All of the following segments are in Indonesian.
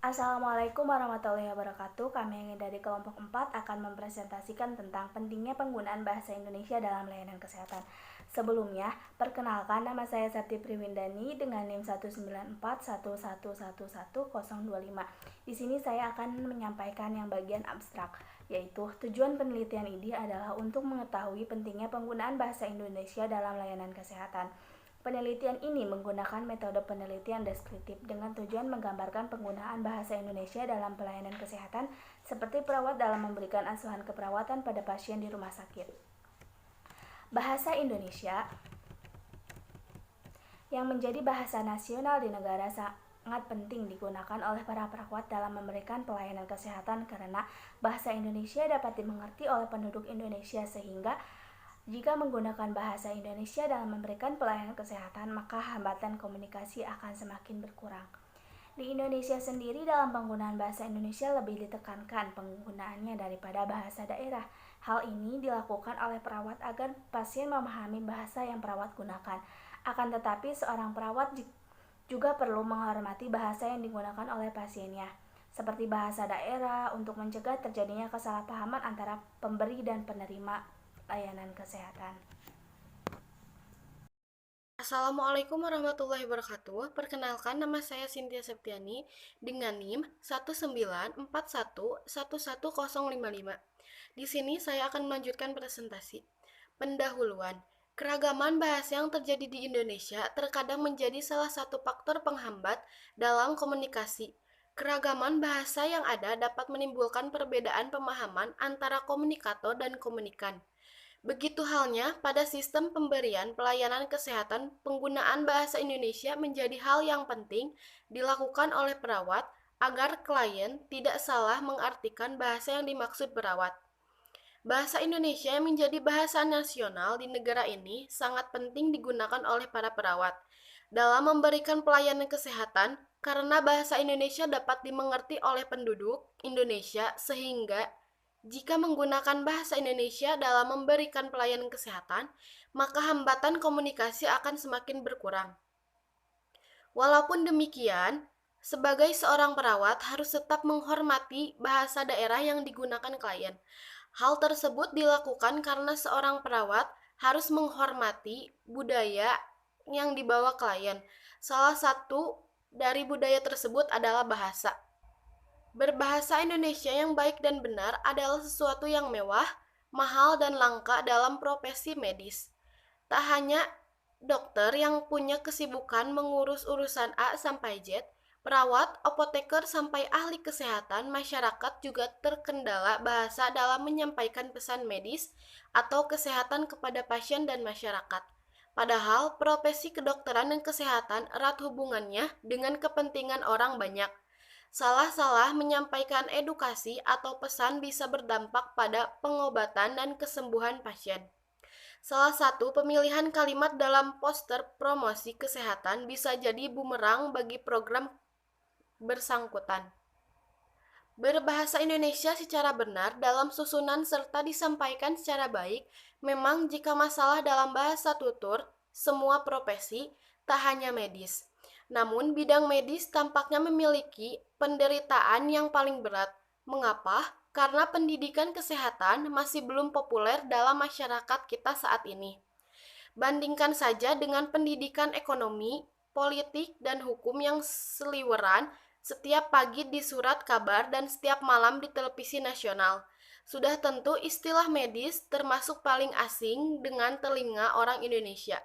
Assalamualaikum warahmatullahi wabarakatuh. Kami yang dari kelompok 4 akan mempresentasikan tentang pentingnya penggunaan bahasa Indonesia dalam layanan kesehatan. Sebelumnya, perkenalkan nama saya Septi Priwindani dengan NIM 19411111025. Di sini saya akan menyampaikan yang bagian abstrak, yaitu tujuan penelitian ini adalah untuk mengetahui pentingnya penggunaan bahasa Indonesia dalam layanan kesehatan. Penelitian ini menggunakan metode penelitian deskriptif dengan tujuan menggambarkan penggunaan bahasa Indonesia dalam pelayanan kesehatan seperti perawat dalam memberikan asuhan keperawatan pada pasien di rumah sakit. Bahasa Indonesia yang menjadi bahasa nasional di negara sangat penting digunakan oleh para perawat dalam memberikan pelayanan kesehatan karena bahasa Indonesia dapat dimengerti oleh penduduk Indonesia sehingga jika menggunakan bahasa Indonesia dalam memberikan pelayanan kesehatan, maka hambatan komunikasi akan semakin berkurang. Di Indonesia sendiri, dalam penggunaan bahasa Indonesia lebih ditekankan penggunaannya daripada bahasa daerah. Hal ini dilakukan oleh perawat agar pasien memahami bahasa yang perawat gunakan. Akan tetapi, seorang perawat juga perlu menghormati bahasa yang digunakan oleh pasiennya, seperti bahasa daerah untuk mencegah terjadinya kesalahpahaman antara pemberi dan penerima layanan kesehatan. Assalamualaikum warahmatullahi wabarakatuh. Perkenalkan, nama saya Cynthia Septiani dengan NIM 19411111055. Di sini saya akan melanjutkan presentasi. Pendahuluan. Keragaman bahasa yang terjadi di Indonesia terkadang menjadi salah satu faktor penghambat dalam komunikasi. Keragaman bahasa yang ada dapat menimbulkan perbedaan pemahaman antara komunikator dan komunikan. Begitu halnya pada sistem pemberian pelayanan kesehatan, penggunaan bahasa Indonesia menjadi hal yang penting dilakukan oleh perawat agar klien tidak salah mengartikan bahasa yang dimaksud perawat. Bahasa Indonesia yang menjadi bahasa nasional di negara ini sangat penting digunakan oleh para perawat dalam memberikan pelayanan kesehatan karena bahasa Indonesia dapat dimengerti oleh penduduk Indonesia sehingga jika menggunakan bahasa Indonesia dalam memberikan pelayanan kesehatan, maka hambatan komunikasi akan semakin berkurang. Walaupun demikian, sebagai seorang perawat harus tetap menghormati bahasa daerah yang digunakan klien. Hal tersebut dilakukan karena seorang perawat harus menghormati budaya yang dibawa klien. Salah satu dari budaya tersebut adalah bahasa. Berbahasa Indonesia yang baik dan benar adalah sesuatu yang mewah, mahal, dan langka dalam profesi medis. Tak hanya dokter yang punya kesibukan mengurus urusan A sampai Z, perawat, apoteker, sampai ahli kesehatan, masyarakat juga terkendala bahasa dalam menyampaikan pesan medis atau kesehatan kepada pasien dan masyarakat. Padahal, profesi kedokteran dan kesehatan erat hubungannya dengan kepentingan orang banyak. Salah-salah menyampaikan edukasi atau pesan bisa berdampak pada pengobatan dan kesembuhan pasien. Salah satu pemilihan kalimat dalam poster promosi kesehatan bisa jadi bumerang bagi program bersangkutan. Berbahasa Indonesia secara benar dalam susunan serta disampaikan secara baik, memang jika masalah dalam bahasa tutur, semua profesi, tak hanya medis. Namun bidang medis tampaknya memiliki penderitaan yang paling berat. Mengapa? Karena pendidikan kesehatan masih belum populer dalam masyarakat kita saat ini. Bandingkan saja dengan pendidikan ekonomi, politik, dan hukum yang seliweran setiap pagi di surat kabar dan setiap malam di televisi nasional. Sudah tentu istilah medis termasuk paling asing dengan telinga orang Indonesia.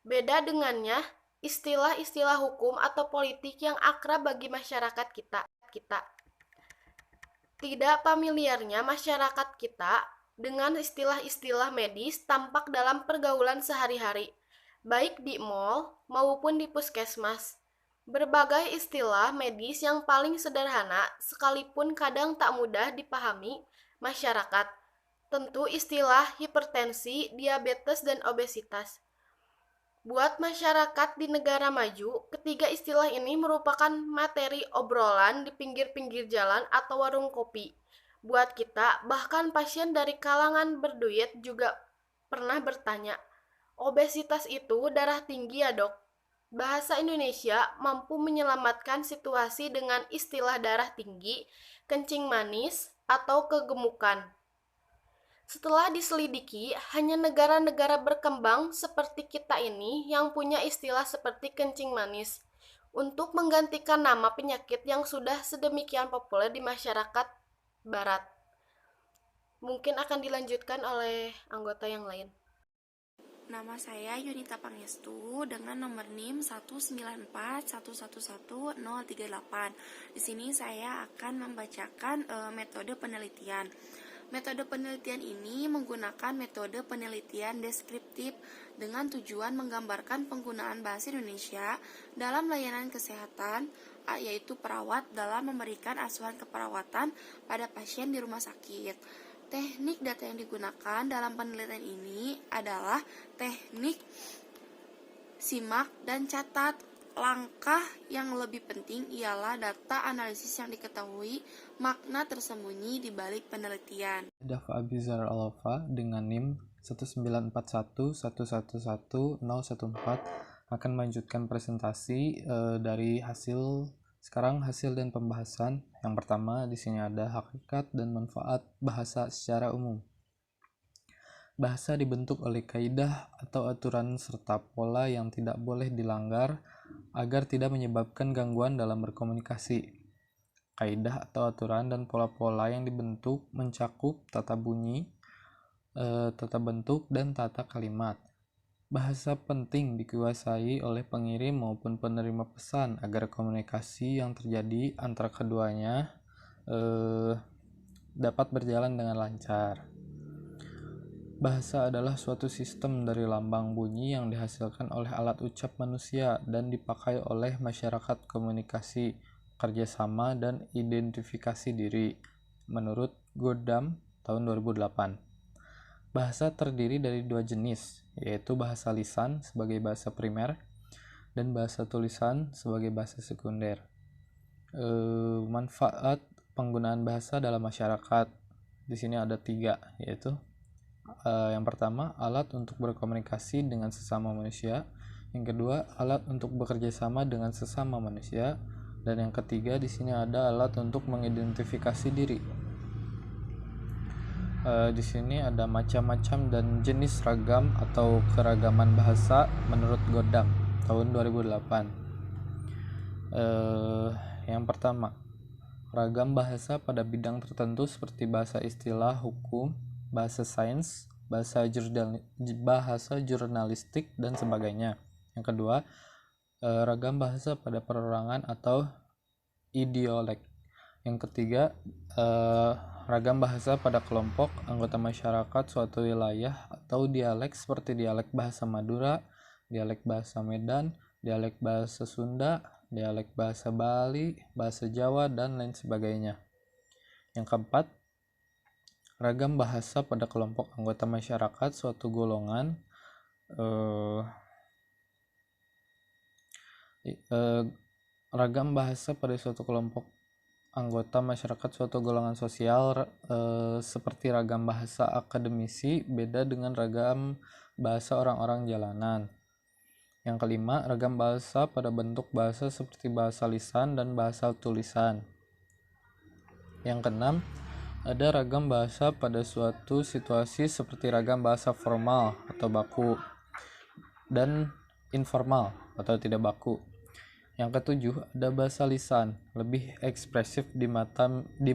Beda dengannya, istilah-istilah hukum atau politik yang akrab bagi masyarakat kita. Tidak familiarnya masyarakat kita dengan istilah-istilah medis tampak dalam pergaulan sehari-hari, baik di mal maupun di puskesmas. Berbagai istilah medis yang paling sederhana sekalipun kadang tak mudah dipahami masyarakat. Tentu istilah hipertensi, diabetes, dan obesitas. Buat masyarakat di negara maju, ketiga istilah ini merupakan materi obrolan di pinggir-pinggir jalan atau warung kopi. Buat kita, bahkan pasien dari kalangan berduit juga pernah bertanya, obesitas itu darah tinggi ya dok? Bahasa Indonesia mampu menyelamatkan situasi dengan istilah darah tinggi, kencing manis, atau kegemukan. Setelah diselidiki, hanya negara-negara berkembang seperti kita ini yang punya istilah seperti kencing manis untuk menggantikan nama penyakit yang sudah sedemikian populer di masyarakat barat. Mungkin akan dilanjutkan oleh anggota yang lain. Nama saya Yunita Pangestu dengan nomor NIM 194111038. Di sini saya akan membacakan metode penelitian. Metode penelitian ini menggunakan metode penelitian deskriptif dengan tujuan menggambarkan penggunaan bahasa Indonesia dalam layanan kesehatan, yaitu perawat dalam memberikan asuhan keperawatan pada pasien di rumah sakit. Teknik data yang digunakan dalam penelitian ini adalah teknik simak dan catat. Langkah yang lebih penting ialah data analisis yang diketahui makna tersembunyi di balik penelitian. Dafa Abizar Alova dengan NIM 19411111014 akan melanjutkan presentasi dari hasil dan pembahasan. Yang pertama, di sini ada hakikat dan manfaat bahasa secara umum. Bahasa dibentuk oleh kaidah atau aturan serta pola yang tidak boleh dilanggar agar tidak menyebabkan gangguan dalam berkomunikasi. Kaidah atau aturan dan pola-pola yang dibentuk mencakup tata bunyi, tata bentuk, dan tata kalimat. Bahasa penting dikuasai oleh pengirim maupun penerima pesan agar komunikasi yang terjadi antara keduanya dapat berjalan dengan lancar. Bahasa adalah suatu sistem dari lambang bunyi yang dihasilkan oleh alat ucap manusia dan dipakai oleh masyarakat komunikasi, kerjasama, dan identifikasi diri, menurut Godam tahun 2008. Bahasa terdiri dari dua jenis, yaitu bahasa lisan sebagai bahasa primer dan bahasa tulisan sebagai bahasa sekunder. Manfaat penggunaan bahasa dalam masyarakat di sini ada 3, yaitu yang pertama, alat untuk berkomunikasi dengan sesama manusia. Yang kedua, alat untuk bekerja sama dengan sesama manusia. Dan yang ketiga, di sini ada alat untuk mengidentifikasi diri. Di sini ada macam-macam dan jenis ragam atau keragaman bahasa menurut Godam tahun 2008. Yang pertama, ragam bahasa pada bidang tertentu seperti bahasa istilah hukum, bahasa sains, bahasa jurnalistik, dan sebagainya. Yang kedua, ragam bahasa pada perorangan atau idiolek. Yang ketiga, ragam bahasa pada kelompok anggota masyarakat suatu wilayah atau dialek seperti dialek bahasa Madura, dialek bahasa Medan, dialek bahasa Sunda, dialek bahasa Bali, bahasa Jawa, dan lain sebagainya. Yang keempat, ragam bahasa pada kelompok anggota masyarakat suatu golongan ragam bahasa pada suatu kelompok anggota masyarakat suatu golongan sosial seperti ragam bahasa akademisi beda dengan ragam bahasa orang-orang jalanan. Yang kelima, ragam bahasa pada bentuk bahasa seperti bahasa lisan dan bahasa tulisan. Yang keenam, ada ragam bahasa pada suatu situasi seperti ragam bahasa formal atau baku dan informal atau tidak baku. Yang ketujuh, ada bahasa lisan, lebih ekspresif di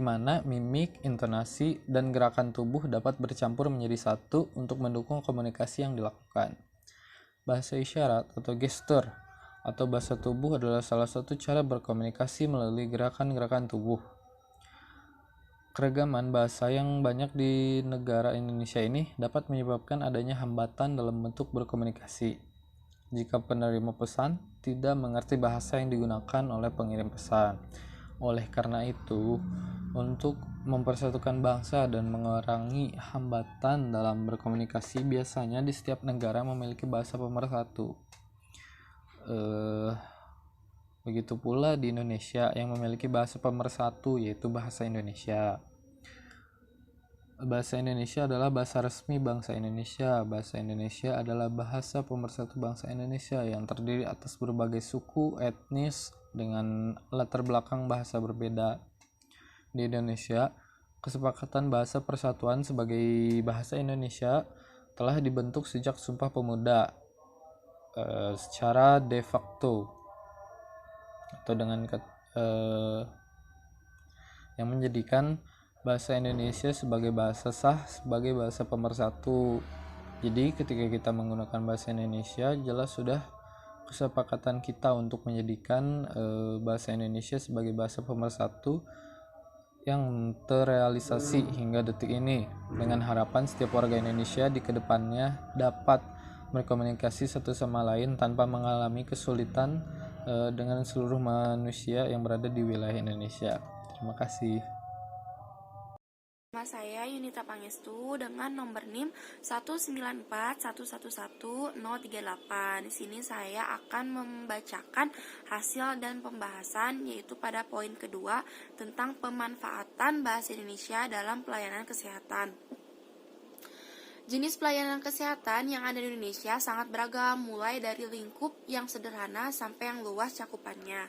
mana mimik, intonasi, dan gerakan tubuh dapat bercampur menjadi satu untuk mendukung komunikasi yang dilakukan. Bahasa isyarat atau gestur atau bahasa tubuh adalah salah satu cara berkomunikasi melalui gerakan-gerakan tubuh. Keragaman bahasa yang banyak di negara Indonesia ini dapat menyebabkan adanya hambatan dalam bentuk berkomunikasi. Jika penerima pesan tidak mengerti bahasa yang digunakan oleh pengirim pesan. Oleh karena itu, untuk mempersatukan bangsa dan mengurangi hambatan dalam berkomunikasi, biasanya di setiap negara memiliki bahasa pemersatu. Begitu pula di Indonesia yang memiliki bahasa pemersatu, yaitu bahasa Indonesia. Bahasa Indonesia adalah bahasa resmi bangsa Indonesia. Bahasa Indonesia adalah bahasa pemersatu bangsa Indonesia yang terdiri atas berbagai suku, etnis, dengan latar belakang bahasa berbeda. Di Indonesia, kesepakatan bahasa persatuan sebagai bahasa Indonesia telah dibentuk sejak Sumpah Pemuda secara de facto atau dengan yang menjadikan bahasa Indonesia sebagai bahasa sah, sebagai bahasa pemersatu. Jadi ketika kita menggunakan bahasa Indonesia, jelas sudah kesepakatan kita untuk menjadikan bahasa Indonesia sebagai bahasa pemersatu yang terrealisasi hingga detik ini, dengan harapan setiap warga Indonesia di kedepannya dapat berkomunikasi satu sama lain tanpa mengalami kesulitan dengan seluruh manusia yang berada di wilayah Indonesia. Terima kasih. Nama saya Yunita Pangestu dengan nomor NIM 194111038. Di sini saya akan membacakan hasil dan pembahasan, yaitu pada poin kedua tentang pemanfaatan bahasa Indonesia dalam pelayanan kesehatan. Jenis pelayanan kesehatan yang ada di Indonesia sangat beragam, mulai dari lingkup yang sederhana sampai yang luas cakupannya.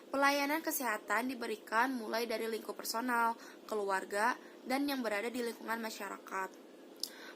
Pelayanan kesehatan diberikan mulai dari lingkup personal, keluarga, dan yang berada di lingkungan masyarakat.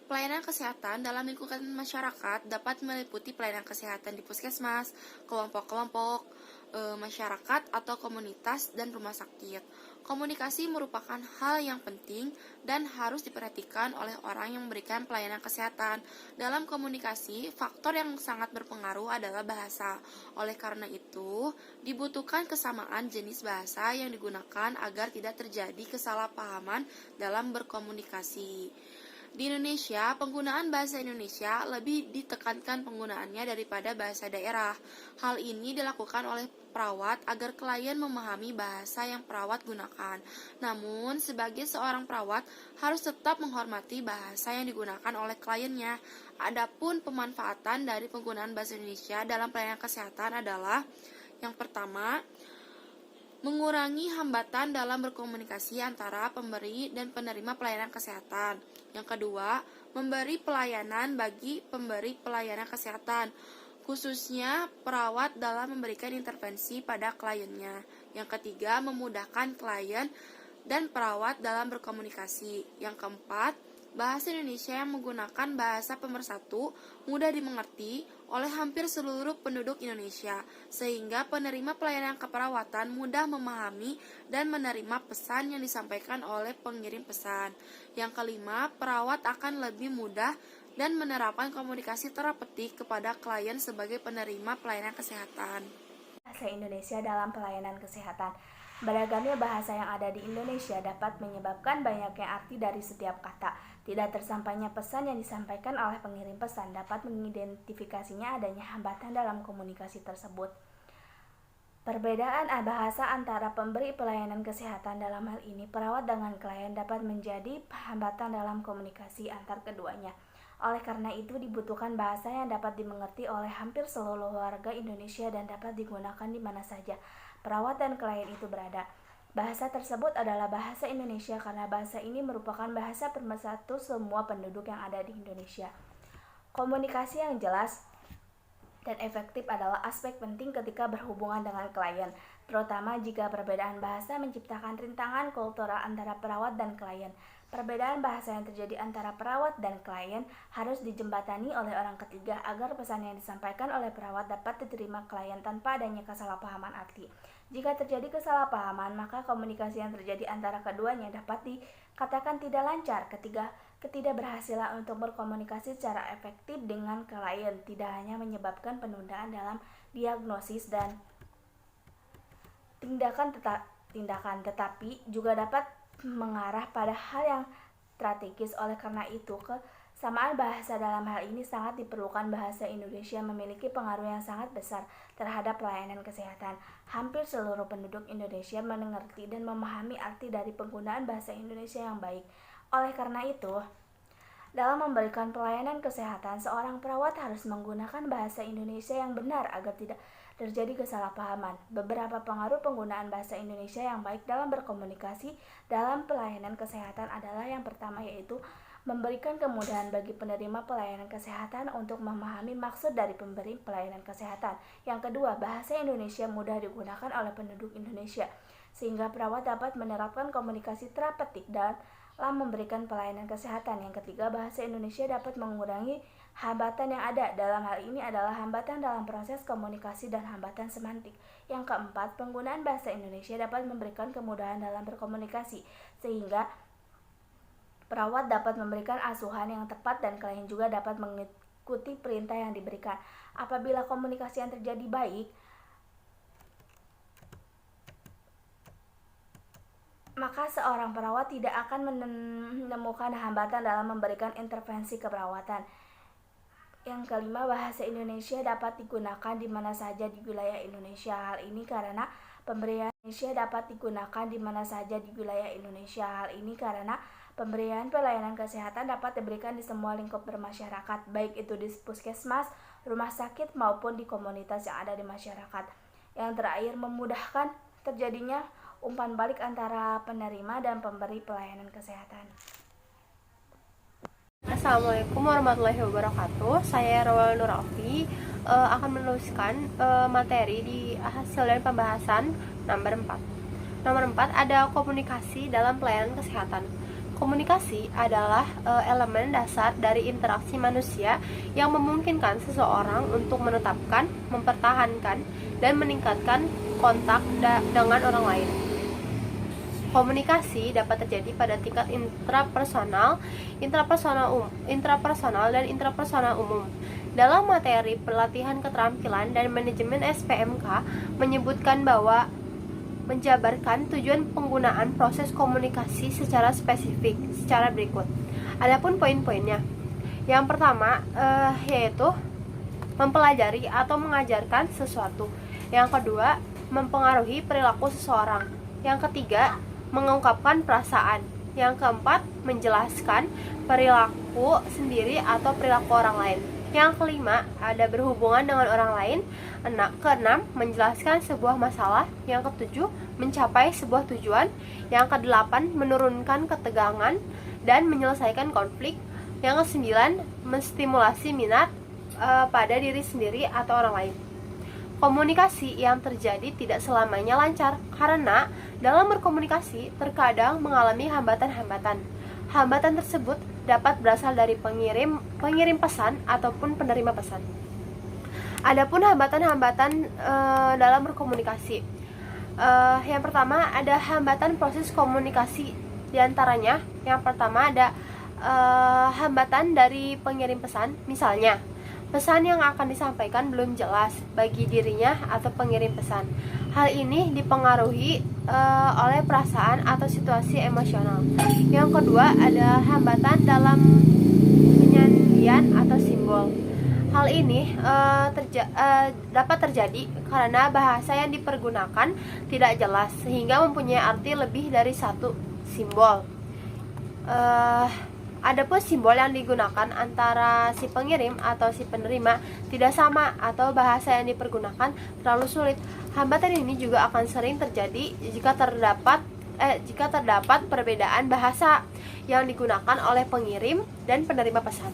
Pelayanan kesehatan dalam lingkungan masyarakat dapat meliputi pelayanan kesehatan di puskesmas, kelompok-kelompok masyarakat atau komunitas, dan rumah sakit. Komunikasi merupakan hal yang penting dan harus diperhatikan oleh orang yang memberikan pelayanan kesehatan. Dalam komunikasi, faktor yang sangat berpengaruh adalah bahasa. Oleh karena itu, dibutuhkan kesamaan jenis bahasa yang digunakan agar tidak terjadi kesalahpahaman dalam berkomunikasi. Di Indonesia, penggunaan bahasa Indonesia lebih ditekankan penggunaannya daripada bahasa daerah. Hal ini dilakukan oleh perawat agar klien memahami bahasa yang perawat gunakan. Namun, sebagai seorang perawat harus tetap menghormati bahasa yang digunakan oleh kliennya. Adapun pemanfaatan dari penggunaan bahasa Indonesia dalam pelayanan kesehatan adalah yang pertama, mengurangi hambatan dalam berkomunikasi antara pemberi dan penerima pelayanan kesehatan. Yang kedua, memberi pelayanan bagi pemberi pelayanan kesehatan, khususnya perawat dalam memberikan intervensi pada kliennya. Yang ketiga, memudahkan klien dan perawat dalam berkomunikasi. Yang keempat, bahasa Indonesia yang menggunakan bahasa pemersatu mudah dimengerti oleh hampir seluruh penduduk Indonesia, sehingga penerima pelayanan keperawatan mudah memahami dan menerima pesan yang disampaikan oleh pengirim pesan. Yang kelima, perawat akan lebih mudah dan menerapkan komunikasi terapeutik kepada klien sebagai penerima pelayanan kesehatan. Bahasa Indonesia dalam pelayanan kesehatan. Beragamnya bahasa yang ada di Indonesia dapat menyebabkan banyaknya arti dari setiap kata. Tidak tersampainya pesan yang disampaikan oleh pengirim pesan dapat mengidentifikasinya adanya hambatan dalam komunikasi tersebut. Perbedaan bahasa antara pemberi pelayanan kesehatan, dalam hal ini perawat dengan klien, dapat menjadi hambatan dalam komunikasi antar keduanya. Oleh karena itu, dibutuhkan bahasa yang dapat dimengerti oleh hampir seluruh warga Indonesia dan dapat digunakan di mana saja perawat dan klien itu berada. Bahasa tersebut adalah bahasa Indonesia karena bahasa ini merupakan bahasa pemersatu semua penduduk yang ada di Indonesia. Komunikasi yang jelas dan efektif adalah aspek penting ketika berhubungan dengan klien, terutama jika perbedaan bahasa menciptakan rintangan kultural antara perawat dan klien. Perbedaan bahasa yang terjadi antara perawat dan klien harus dijembatani oleh orang ketiga agar pesan yang disampaikan oleh perawat dapat diterima klien tanpa adanya kesalahpahaman arti. Jika terjadi kesalahpahaman, maka komunikasi yang terjadi antara keduanya dapat dikatakan tidak lancar. Ketidakberhasilan untuk berkomunikasi secara efektif dengan klien tidak hanya menyebabkan penundaan dalam diagnosis dan tindakan, tetapi juga dapat mengarah pada hal yang strategis. Oleh karena itu, kesamaan bahasa dalam hal ini sangat diperlukan. Bahasa Indonesia memiliki pengaruh yang sangat besar terhadap pelayanan kesehatan. Hampir seluruh penduduk Indonesia mengerti dan memahami arti dari penggunaan bahasa Indonesia yang baik. Oleh karena itu, Dalam memberikan pelayanan kesehatan, seorang perawat harus menggunakan bahasa Indonesia yang benar agar tidak terjadi kesalahpahaman. Beberapa pengaruh penggunaan bahasa Indonesia yang baik dalam berkomunikasi dalam pelayanan kesehatan adalah yang pertama, yaitu memberikan kemudahan bagi penerima pelayanan kesehatan untuk memahami maksud dari pemberi pelayanan kesehatan. Yang kedua, bahasa Indonesia mudah digunakan oleh penduduk Indonesia, sehingga perawat dapat menerapkan komunikasi terapetik dalam memberikan pelayanan kesehatan. Yang ketiga, bahasa Indonesia dapat mengurangi hambatan yang ada. Dalam hal ini adalah hambatan dalam proses komunikasi dan hambatan semantik. Yang keempat, penggunaan bahasa Indonesia dapat memberikan kemudahan dalam berkomunikasi, sehingga perawat dapat memberikan asuhan yang tepat dan klien juga dapat mengikuti perintah yang diberikan. Apabila komunikasi yang terjadi baik, maka seorang perawat tidak akan menemukan hambatan dalam memberikan intervensi keperawatan. Yang kelima, bahasa Indonesia dapat digunakan di mana saja di wilayah Indonesia. Hal ini karena pemberian pemberian pelayanan kesehatan dapat diberikan di semua lingkup bermasyarakat, baik itu di puskesmas, rumah sakit, maupun di komunitas yang ada di masyarakat. Yang terakhir, memudahkan terjadinya umpan balik antara penerima dan pemberi pelayanan kesehatan. Assalamualaikum warahmatullahi wabarakatuh. Saya Rawal Nuralfi akan menuliskan materi di hasil dan pembahasan nomor 4. Nomor 4 ada komunikasi dalam pelayanan kesehatan. Komunikasi adalah elemen dasar dari interaksi manusia yang memungkinkan seseorang untuk menetapkan, mempertahankan, dan meningkatkan kontak dengan orang lain. Komunikasi dapat terjadi pada tingkat intrapersonal, dan intrapersonal umum. Dalam materi pelatihan keterampilan dan manajemen SPMK menyebutkan bahwa menjabarkan tujuan penggunaan proses komunikasi secara spesifik secara berikut. Adapun poin-poinnya. Yang pertama yaitu mempelajari atau mengajarkan sesuatu. Yang kedua, mempengaruhi perilaku seseorang. Yang ketiga, mengungkapkan perasaan. Yang keempat, menjelaskan perilaku sendiri atau perilaku orang lain. Yang kelima, ada berhubungan dengan orang lain. Keenam, menjelaskan sebuah masalah. Yang ketujuh, mencapai sebuah tujuan. Yang kedelapan, menurunkan ketegangan dan menyelesaikan konflik. Yang kesembilan, menstimulasi minat pada diri sendiri atau orang lain. Komunikasi yang terjadi tidak selamanya lancar, karena dalam berkomunikasi terkadang mengalami hambatan-hambatan. Hambatan tersebut dapat berasal dari pengirim pesan ataupun penerima pesan. Adapun hambatan-hambatan dalam berkomunikasi, yang pertama ada hambatan proses komunikasi. Di antaranya, yang pertama ada hambatan dari pengirim pesan. Misalnya, pesan yang akan disampaikan belum jelas bagi dirinya atau pengirim pesan. Hal ini dipengaruhi oleh perasaan atau situasi emosional. Yang kedua, ada hambatan dalam penyandian atau simbol. Hal ini dapat terjadi karena bahasa yang dipergunakan tidak jelas sehingga mempunyai arti lebih dari satu simbol. Adapun simbol yang digunakan antara si pengirim atau si penerima tidak sama atau bahasa yang dipergunakan terlalu sulit. Hambatan ini juga akan sering terjadi jika terdapat perbedaan bahasa yang digunakan oleh pengirim dan penerima pesan.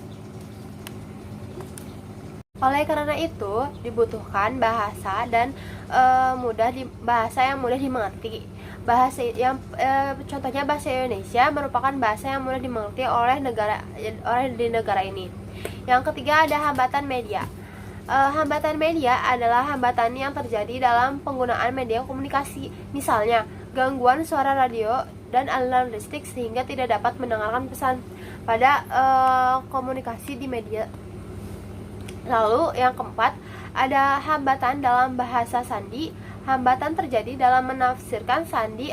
Oleh karena itu, dibutuhkan bahasa yang mudah dimengerti. Contohnya bahasa Indonesia merupakan bahasa yang mudah dimengerti oleh di negara ini. Yang ketiga ada hambatan media. Hambatan media adalah hambatan yang terjadi dalam penggunaan media komunikasi. Misalnya, gangguan suara radio dan aliran listrik sehingga tidak dapat mendengarkan pesan pada komunikasi di media. Lalu yang keempat, ada hambatan dalam bahasa sandi. Hambatan terjadi dalam menafsirkan sandi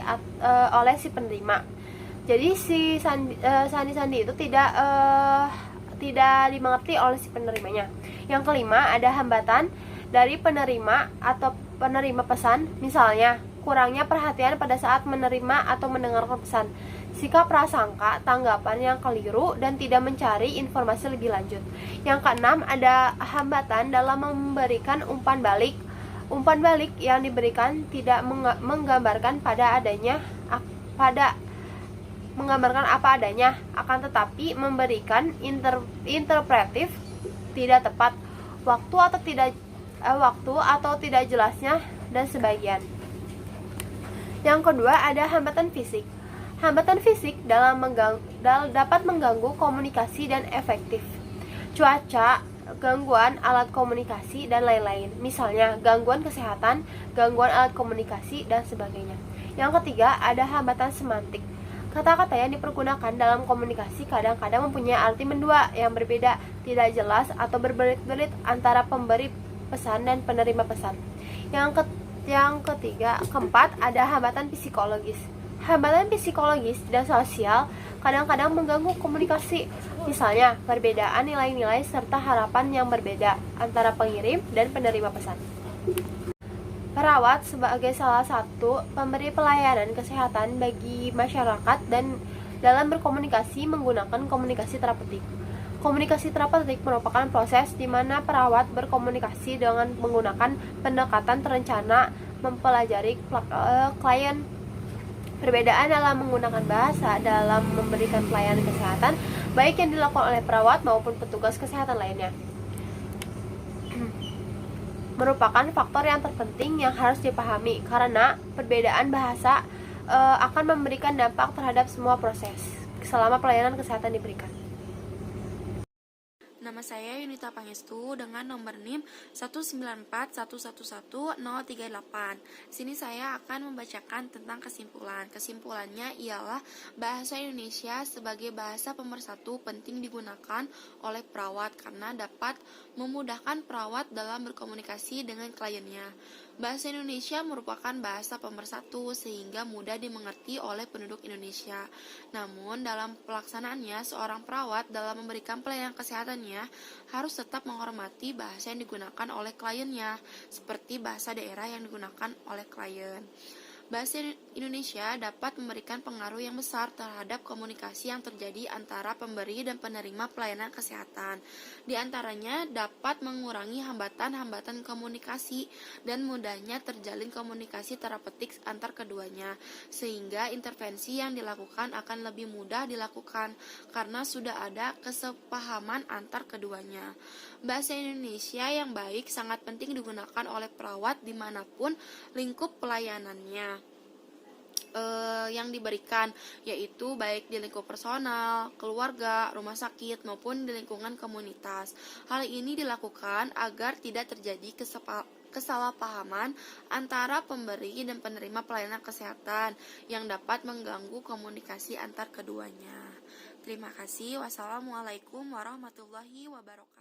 oleh si penerima. Jadi si sandi itu tidak dimengerti oleh si penerimanya. Yang kelima, ada hambatan dari penerima atau penerima pesan. Misalnya, kurangnya perhatian pada saat menerima atau mendengarkan pesan, sikap prasangka, tanggapan yang keliru, dan tidak mencari informasi lebih lanjut. Yang keenam, ada hambatan dalam memberikan umpan balik. Umpan balik yang diberikan tidak menggambarkan apa adanya, akan tetapi memberikan interpretif, tidak tepat, waktu atau tidak jelasnya, dan sebagian. Yang kedua, ada hambatan fisik. Hambatan fisik dapat mengganggu komunikasi dan efektif. Cuaca, gangguan alat komunikasi, dan lain-lain. Misalnya, gangguan kesehatan, gangguan alat komunikasi, dan sebagainya. Yang ketiga, ada hambatan semantik. Kata-kata yang dipergunakan dalam komunikasi kadang-kadang mempunyai arti mendua yang berbeda, tidak jelas, atau berbelit-belit antara pemberi pesan dan penerima pesan. Yang keempat, ada hambatan psikologis. Hambatan psikologis dan sosial kadang-kadang mengganggu komunikasi. Misalnya, perbedaan nilai-nilai serta harapan yang berbeda antara pengirim dan penerima pesan. Perawat sebagai salah satu pemberi pelayanan kesehatan bagi masyarakat dan dalam berkomunikasi menggunakan komunikasi terapeutik. Komunikasi terapeutik merupakan proses di mana perawat berkomunikasi dengan menggunakan pendekatan terencana mempelajari klien. Perbedaan dalam menggunakan bahasa dalam memberikan pelayanan kesehatan, baik yang dilakukan oleh perawat maupun petugas kesehatan lainnya, merupakan faktor yang terpenting yang harus dipahami, karena perbedaan bahasa akan memberikan dampak terhadap semua proses selama pelayanan kesehatan diberikan. Nama saya Yunita Pangestu dengan nomor NIM 194111038. Sini saya akan membacakan tentang kesimpulan. Kesimpulannya ialah bahasa Indonesia sebagai bahasa pemersatu penting digunakan oleh perawat karena dapat memudahkan perawat dalam berkomunikasi dengan kliennya. Bahasa Indonesia merupakan bahasa pemersatu sehingga mudah dimengerti oleh penduduk Indonesia. Namun dalam pelaksanaannya, seorang perawat dalam memberikan pelayanan kesehatannya harus tetap menghormati bahasa yang digunakan oleh kliennya, seperti bahasa daerah yang digunakan oleh klien. Bahasa Indonesia dapat memberikan pengaruh yang besar terhadap komunikasi yang terjadi antara pemberi dan penerima pelayanan kesehatan. Di antaranya dapat mengurangi hambatan-hambatan komunikasi dan mudahnya terjalin komunikasi terapeutik antar keduanya, sehingga intervensi yang dilakukan akan lebih mudah dilakukan karena sudah ada kesepahaman antar keduanya. Bahasa Indonesia yang baik sangat penting digunakan oleh perawat dimanapun lingkup pelayanannya yang diberikan, yaitu baik di lingkup personal, keluarga, rumah sakit, maupun di lingkungan komunitas. Hal ini dilakukan agar tidak terjadi kesalahpahaman antara pemberi dan penerima pelayanan kesehatan yang dapat mengganggu komunikasi antar keduanya. Terima kasih. Wassalamualaikum warahmatullahi wabarakatuh.